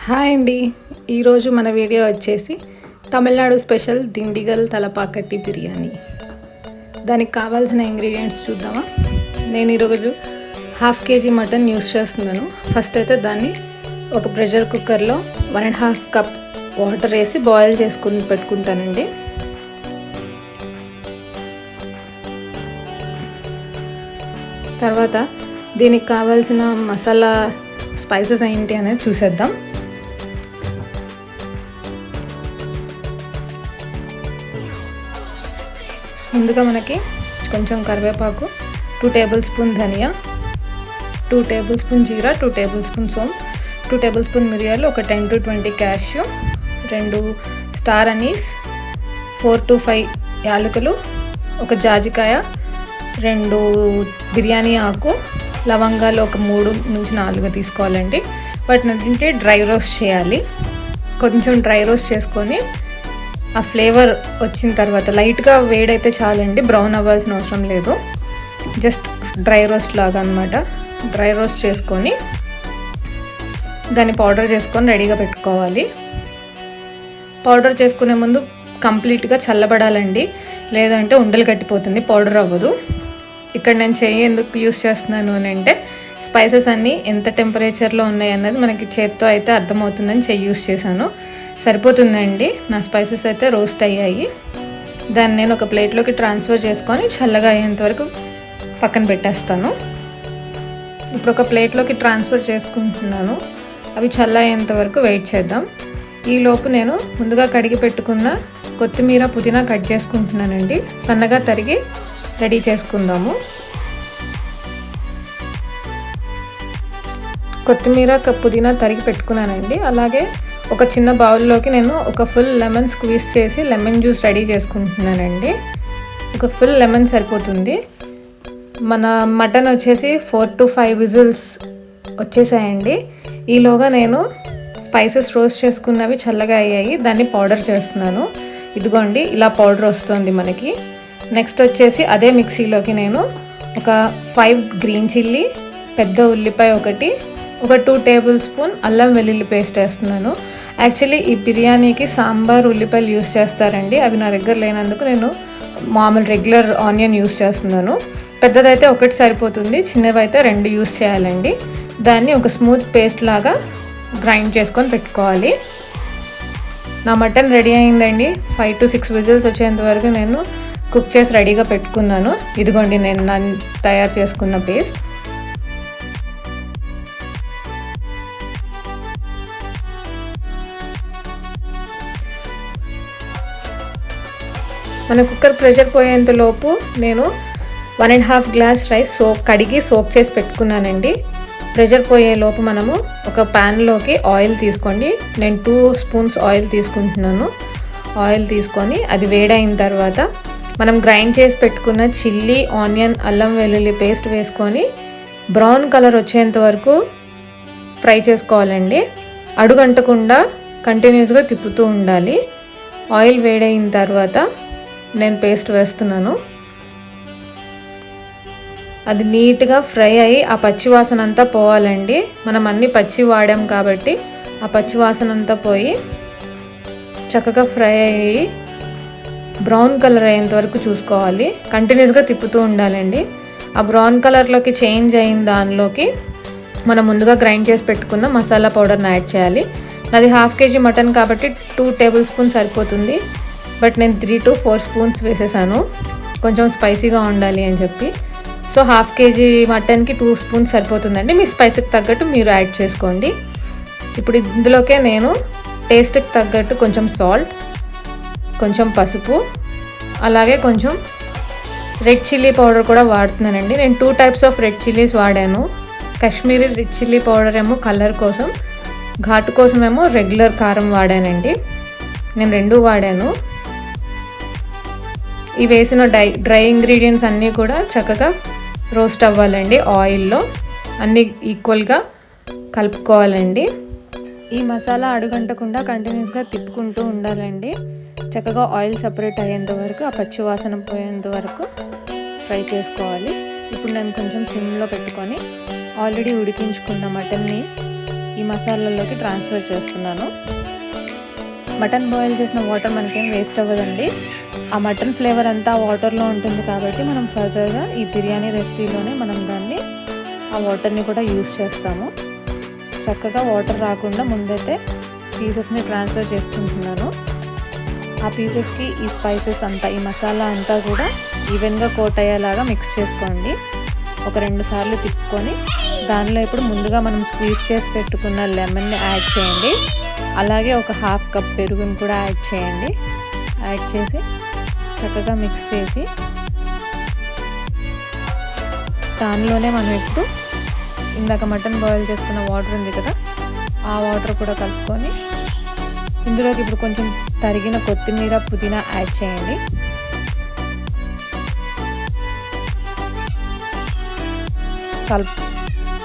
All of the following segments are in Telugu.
హాయ్ అండి. ఈరోజు మన వీడియో వచ్చేసి తమిళనాడు స్పెషల్ దిండిగల్ తలపాకట్టి బిర్యానీ. దానికి కావాల్సిన ఇంగ్రీడియంట్స్ చూద్దామా. నేను ఈరోజు 1/2 kg మటన్ యూస్ చేస్తున్నాను. ఫస్ట్ అయితే దాన్ని ఒక ప్రెషర్ కుక్కర్లో 1.5 కప్ వాటర్ వేసి బాయిల్ చేసుకుని పెట్టుకుంటానండి. తర్వాత దీనికి కావాల్సిన మసాలా స్పైసెస్ ఏంటి అనేది చూసేద్దాం. ముందుగా మనకి కొంచెం కరివేపాకు, 2 టేబుల్ స్పూన్ ధనియా, 2 టేబుల్ స్పూన్ జీరా, 2 టేబుల్ స్పూన్ సోంపు, 2 టేబుల్ స్పూన్ మిరియాలు, ఒక 10 to 20 cashew, 2 star Anees, 4 to 5 యాలకులు, ఒక జాజికాయ, 2 బిర్యానీ ఆకు, లవంగాలు ఒక 3 నుంచి 4 తీసుకోవాలండి. వాటిని డ్రై రోస్ట్ చేయాలి. కొంచెం డ్రై రోస్ట్ చేసుకొని ఆ ఫ్లేవర్ వచ్చిన తర్వాత లైట్గా వేడైతే చాలండి, బ్రౌన్ అవ్వాల్సిన అవసరం లేదు. జస్ట్ డ్రై రోస్ట్ లాగా అనమాట. డ్రై రోస్ట్ చేసుకొని దాన్ని పౌడర్ చేసుకొని రెడీగా పెట్టుకోవాలి. పౌడర్ చేసుకునే ముందు కంప్లీట్గా చల్లబడాలండి, లేదంటే ఉండలు కట్టిపోతుంది, పౌడర్ అవ్వదు. ఇక్కడ నేను చెయ్యి ఎందుకు యూస్ చేస్తున్నాను అని అంటే, స్పైసెస్ అన్నీ ఎంత టెంపరేచర్లో ఉన్నాయి అన్నది మనకి చేత్తో అయితే అర్థమవుతుందని చెయ్యి యూస్ చేశాను. సరిపోతుందండి. నా స్పైసెస్ అయితే రోస్ట్ అయ్యాయి. దాన్ని నేను ఒక ప్లేట్లోకి ట్రాన్స్ఫర్ చేసుకొని చల్లగా అయ్యేంత వరకు పక్కన పెట్టేస్తాను. ఇప్పుడు ఒక ప్లేట్లోకి ట్రాన్స్ఫర్ చేసుకుంటున్నాను. అవి చల్ల అయ్యేంత వరకు వెయిట్ చేద్దాం. ఈలోపు నేను ముందుగా కడిగి పెట్టుకున్న కొత్తిమీర, పుదీనా కట్ చేసుకుంటున్నానండి. సన్నగా తరిగి రెడీ చేసుకుందాము. కొత్తిమీర, పుదీనా తరిగి పెట్టుకున్నానండి. అలాగే ఒక చిన్న బౌల్లోకి నేను ఒక ఫుల్ లెమన్ స్క్వీజ్ చేసి లెమన్ జ్యూస్ రెడీ చేసుకుంటున్నానండి. ఒక ఫుల్ లెమన్ సరిపోతుంది. మన మటన్ వచ్చేసి 4 to 5 విజిల్స్ వచ్చేసాయండి. ఈలోగా నేను స్పైసెస్ రోస్ట్ చేసుకున్నవి చల్లగా అయ్యాయి. దాన్ని పౌడర్ చేస్తున్నాను. ఇదిగోండి, ఇలా పౌడర్ వస్తుంది మనకి. నెక్స్ట్ వచ్చేసి అదే మిక్సీలోకి నేను ఒక 5 గ్రీన్ చిల్లీ, పెద్ద ఉల్లిపాయ ఒకటి, ఒక 2 టేబుల్ స్పూన్ అల్లం వెల్లుల్లి పేస్ట్ వేస్తున్నాను. యాక్చువల్లీ ఈ బిర్యానీకి సాంబార్ ఉల్లిపాయలు యూస్ చేస్తారండి. అవి నా దగ్గర లేనందుకు నేను మామూలు రెగ్యులర్ ఆనియన్ యూస్ చేస్తున్నాను. పెద్దదైతే ఒకటి సరిపోతుంది, చిన్నవైతే 2 యూస్ చేయాలండి. దాన్ని ఒక స్మూత్ పేస్ట్ లాగా గ్రైండ్ చేసుకొని పెట్టుకోవాలి. నా మటన్ రెడీ అయిందండి. 5 to 6 విజిల్స్ వచ్చేంత వరకు నేను కుక్ చేసి రెడీగా పెట్టుకున్నాను. ఇదిగోండి నేను తయారు చేసుకున్న పేస్ట్. మన కుక్కర్ ప్రెషర్ పోయేంత లోపు నేను 1.5 గ్లాస్ రైస్ కడిగి సోక్ చేసి పెట్టుకున్నానండి. ప్రెషర్ పోయే లోపు మనము ఒక ప్యాన్లోకి ఆయిల్ తీసుకోండి. నేను 2 స్పూన్స్ ఆయిల్ తీసుకుంటున్నాను. ఆయిల్ తీసుకొని అది వేడైన తర్వాత మనం గ్రైండ్ చేసి పెట్టుకున్న చిల్లీ, ఆనియన్, అల్లం వెల్లుల్లి పేస్ట్ వేసుకొని బ్రౌన్ కలర్ వచ్చేంత వరకు ఫ్రై చేసుకోవాలండి. అడుగంటకుండా కంటిన్యూస్గా తిప్పుతూ ఉండాలి. ఆయిల్ వేడైన తర్వాత నేను పేస్ట్ వేస్తున్నాను. అది నీట్గా ఫ్రై అయ్యి ఆ పచ్చి వాసన అంతా పోవాలండి. మనం అన్ని పచ్చి వాడాం కాబట్టి ఆ పచ్చి వాసన అంతా పోయి చక్కగా ఫ్రై అయ్యి బ్రౌన్ కలర్ అయ్యేంత వరకు చూసుకోవాలి. కంటిన్యూస్గా తిప్పుతూ ఉండాలండి. ఆ బ్రౌన్ కలర్లోకి చేంజ్ అయిన దానిలోకి మనం ముందుగా గ్రైండ్ చేసి పెట్టుకున్న మసాలా పౌడర్ని యాడ్ చేయాలి. నాది 1/2 kg మటన్ కాబట్టి 2 టేబుల్ స్పూన్ సరిపోతుంది. బట్ నేను 3 to 4 స్పూన్స్ వేసేసాను, కొంచెం స్పైసీగా ఉండాలి అని చెప్పి. సో 1/2 kg మటన్కి 2 స్పూన్స్ సరిపోతుందండి. మీ స్పైసీకి తగ్గట్టు మీరు యాడ్ చేసుకోండి. ఇప్పుడు ఇందులోకే నేను టేస్ట్కి తగ్గట్టు కొంచెం సాల్ట్, కొంచెం పసుపు, అలాగే కొంచెం రెడ్ చిల్లీ పౌడర్ కూడా వాడుతున్నానండి. నేను 2 టైప్స్ ఆఫ్ రెడ్ చిల్లీస్ వాడాను. కాశ్మీరీ రెడ్ చిల్లీ పౌడర్ ఏమో కలర్ కోసం, ఘాటు కోసం ఏమో రెగ్యులర్ కారం వాడానండి. నేను 2 వాడాను. ఈ వేసిన డ్రై ఇంగ్రీడియంట్స్ అన్నీ కూడా చక్కగా రోస్ట్ అవ్వాలండి. ఆయిల్లో అన్నీ ఈక్వల్గా కలుపుకోవాలండి. ఈ మసాలా అడుగంటకుండా కంటిన్యూస్గా తిప్పుకుంటూ ఉండాలండి. చక్కగా ఆయిల్ సపరేట్ అయ్యేంత వరకు, ఆ పచ్చి వాసన పోయేంత వరకు ఫ్రై చేసుకోవాలి. ఇప్పుడు నేను కొంచెం సిమ్లో పెట్టుకొని ఆల్రెడీ ఉడికించుకున్న మటన్ని ఈ మసాలాలోకి ట్రాన్స్ఫర్ చేస్తున్నాను. మటన్ బాయిల్ చేసిన వాటర్ మనకేం వేస్ట్ అవ్వదండి. ఆ మటన్ ఫ్లేవర్ అంతా వాటర్లో ఉంటుంది కాబట్టి మనం ఫర్దర్గా ఈ బిర్యానీ రెసిపీలోనే మనం దాన్ని ఆ వాటర్ని కూడా యూస్ చేస్తాము. చక్కగా వాటర్ రాకుండా ముందైతే పీసెస్ని ట్రాన్స్ఫర్ చేసుకుంటున్నాను. ఆ పీసెస్కి ఈ స్పైసెస్ అంతా, ఈ మసాలా అంతా కూడా ఈవెన్గా కోట్ అయ్యేలాగా మిక్స్ చేసుకోండి. ఒక 2 సార్లు తిప్పుకొని దానిలో ఇప్పుడు ముందుగా మనం స్క్వీజ్ చేసి పెట్టుకున్న లెమన్ని యాడ్ చేయండి. అలాగే ఒక 1/2 కప్ పెరుగుని కూడా యాడ్ చేయండి. యాడ్ చేసి చక్కగా మిక్స్ చేసి దానిలోనే మనం ఇప్పుడు ఇందాక మటన్ బాయిల్ చేసుకున్న వాటర్ ఉంది కదా, ఆ వాటర్ కూడా కలుపుకొని ఇందులోకి ఇప్పుడు కొంచెం తరిగిన కొత్తిమీర, పుదీనా యాడ్ చేయండి.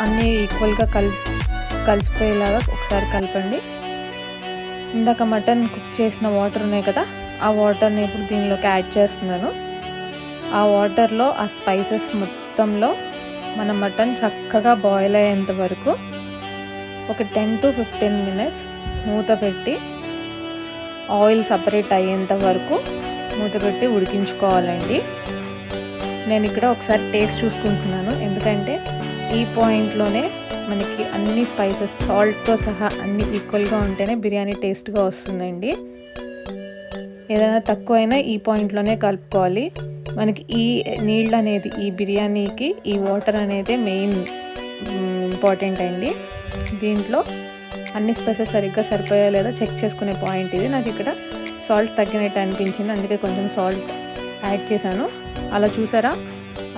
అన్నీ ఈక్వల్గా కలిసిపోయేలాగా ఒకసారి కలపండి. ఇందాక మటన్ కుక్ చేసిన వాటర్ ఉన్నాయి కదా, ఆ వాటర్ని ఇప్పుడు దీనిలోకి యాడ్ చేస్తున్నాను. ఆ వాటర్లో ఆ స్పైసెస్ మొత్తంలో మన మటన్ చక్కగా బాయిల్ అయ్యేంత వరకు ఒక 10 to 15 minutes మూత పెట్టి ఆయిల్ సపరేట్ అయ్యేంత వరకు మూత పెట్టి ఉడికించుకోవాలండి. నేను ఇక్కడ ఒకసారి టేస్ట్ చూసుకుంటున్నాను, ఎందుకంటే ఈ పాయింట్లోనే మనకి అన్ని స్పైసెస్ సాల్ట్తో సహా అన్ని ఈక్వల్గా ఉంటేనే బిర్యానీ టేస్ట్గా వస్తుందండి. ఏదైనా తక్కువైనా ఈ పాయింట్లోనే కలుపుకోవాలి. మనకి ఈ నీళ్ళు అనేది ఈ బిర్యానీకి ఈ వాటర్ అనేది మెయిన్ ఇంపార్టెంట్ అండి. దీంట్లో అన్ని స్పైసెస్ సరిగ్గా సరిపోయా లేదా చెక్ చేసుకునే పాయింట్ ఇది. నాకు ఇక్కడ సాల్ట్ తగ్గినట్టు అనిపించింది, అందుకే కొంచెం సాల్ట్ యాడ్ చేశాను. అలా చూసారా,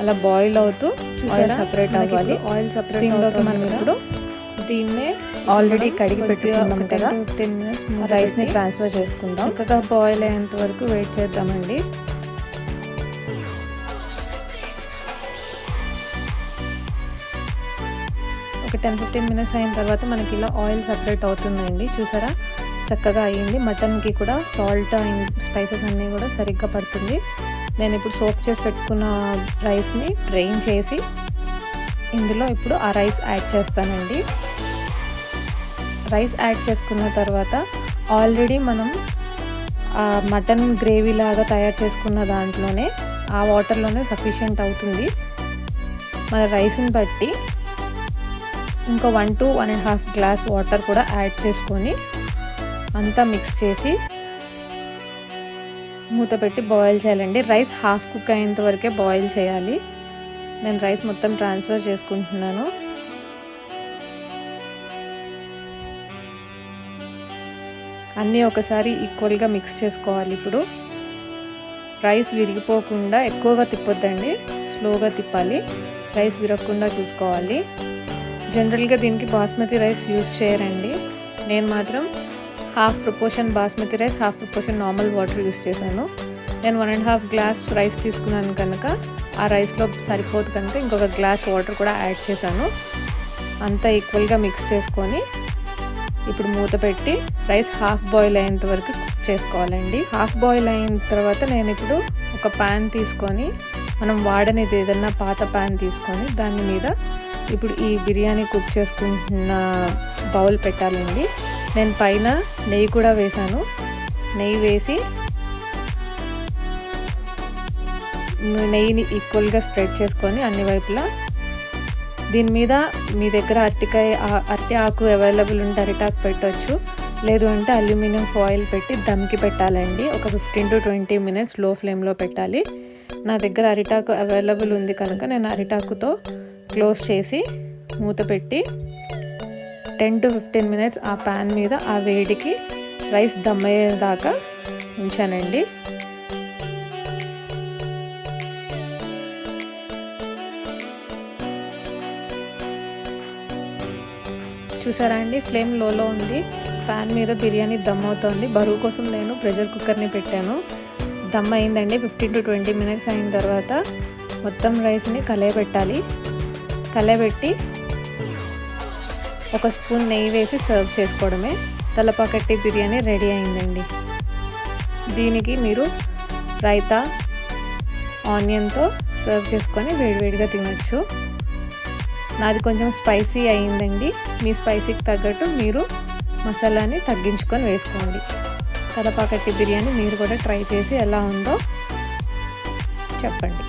అలా బాయిల్ అవుతూ ఆయిల్ సపరేట్ అవ్వాలి. ఆయిల్ సపరేట్ దీనిలోకి మనం ఇప్పుడు దీన్నే ఆల్రెడీ కడిగి పెట్టుకున్నాం కదా, 10 minutes రైస్ని ట్రాన్స్ఫర్ చేసుకుందాం. చక్కగా బాయిల్ అయ్యేంత వరకు వెయిట్ చేద్దామండి. ఒక 10-15 minutes అయిన తర్వాత మనకి ఇలా ఆయిల్ సపరేట్ అవుతుందండి. చూసారా, చక్కగా అయ్యింది. మటన్కి కూడా సాల్ట్ అండ్ స్పైసెస్ అన్నీ కూడా సరిగ్గా పడుతుంది. నేను ఇప్పుడు సోప్ చేసి పెట్టుకున్న రైస్ని డ్రైన్ చేసి ఇందులో ఇప్పుడు ఆ రైస్ యాడ్ చేస్తానండి. రైస్ యాడ్ చేసుకున్న తర్వాత ఆల్రెడీ మనం మటన్ గ్రేవీ లాగా తయారు చేసుకున్న దాంట్లోనే ఆ వాటర్లోనే సఫిషియెంట్ అవుతుంది. మన రైస్ని బట్టి ఇంకో 1 to 1.5 గ్లాస్ వాటర్ కూడా యాడ్ చేసుకొని అంతా మిక్స్ చేసి మూత పెట్టి బాయిల్ చేయాలండి. రైస్ హాఫ్ కుక్ అయ్యేంత వరకే బాయిల్ చేయాలి. నేను రైస్ మొత్తం ట్రాన్స్ఫర్ చేసుకుంటున్నాను. అన్నీ ఒకసారి ఈక్వల్గా మిక్స్ చేసుకోవాలి. ఇప్పుడు రైస్ విరిగిపోకుండా ఎక్కువగా తిప్పొద్దండి, స్లోగా తిప్పాలి. రైస్ విరగకుండా చూసుకోవాలి. జనరల్గా దీనికి బాస్మతి రైస్ యూజ్ చేయరండి. నేను మాత్రం half proportion basmati rice, half proportion normal water use చేశాను. నేను 1.5 గ్లాస్ రైస్ తీసుకున్నాను కనుక ఆ రైస్లో సరిపోదు కనుక ఇంకొక గ్లాస్ వాటర్ కూడా యాడ్ చేశాను. అంతా ఈక్వల్గా మిక్స్ చేసుకొని ఇప్పుడు మూత పెట్టి రైస్ హాఫ్ బాయిల్ అయ్యేంత వరకు కుక్ చేసుకోవాలండి. హాఫ్ బాయిల్ అయిన తర్వాత నేను ఇప్పుడు ఒక ప్యాన్ తీసుకొని, మనం వాడనేది ఏదన్నా పాత ప్యాన్ తీసుకొని దాని మీద ఇప్పుడు ఈ బిర్యానీ కుక్ చేసుకుంటున్న బౌల్ పెట్టాలండి. నేను పైన నెయ్యి కూడా వేసాను. నెయ్యి వేసి నెయ్యిని ఈక్వల్గా స్ప్రెడ్ చేసుకొని అన్ని వైపులా దీని మీద మీ దగ్గర అరటి ఆకు అవైలబుల్ ఉంటే అరిటాకు పెట్టవచ్చు, లేదు అంటే అల్యూమినియం ఫాయిల్ పెట్టి దమ్కి పెట్టాలండి. ఒక 15 to 20 minutes లో ఫ్లేమ్లో పెట్టాలి. నా దగ్గర అరిటాకు అవైలబుల్ ఉంది కనుక నేను అరిటాకుతో క్లోజ్ చేసి మూత పెట్టి 10 to 15 minutes ఆ ప్యాన్ మీద ఆ వేడికి రైస్ దమ్ అయ్యేదాకా ఉంచానండి. చూసారా అండి, ఫ్లేమ్ లోలో ఉంది. ప్యాన్ మీద బిర్యానీ దమ్ అవుతోంది. బరువు కోసం నేను ప్రెషర్ కుక్కర్ని పెట్టాను. దమ్ అయిందండి. 15 to 20 minutes అయిన తర్వాత మొత్తం రైస్ని కలయబెట్టాలి. కలయబెట్టి ఒక స్పూన్ నెయ్యి వేసి సర్వ్ చేసుకోవడమే. తలపాకట్టి బిర్యానీ రెడీ అయిందండి. దీనికి మీరు రైతా, ఆనియన్తో సర్వ్ చేసుకొని వేడివేడిగా తినొచ్చు. నాది కొంచెం స్పైసీ అయిందండి. మీ స్పైసీకి తగ్గట్టు మీరు మసాలాని తగ్గించుకొని వేసుకోండి. తలపాకట్టి బిర్యానీ మీరు కూడా ట్రై చేసి ఎలా ఉందో చెప్పండి.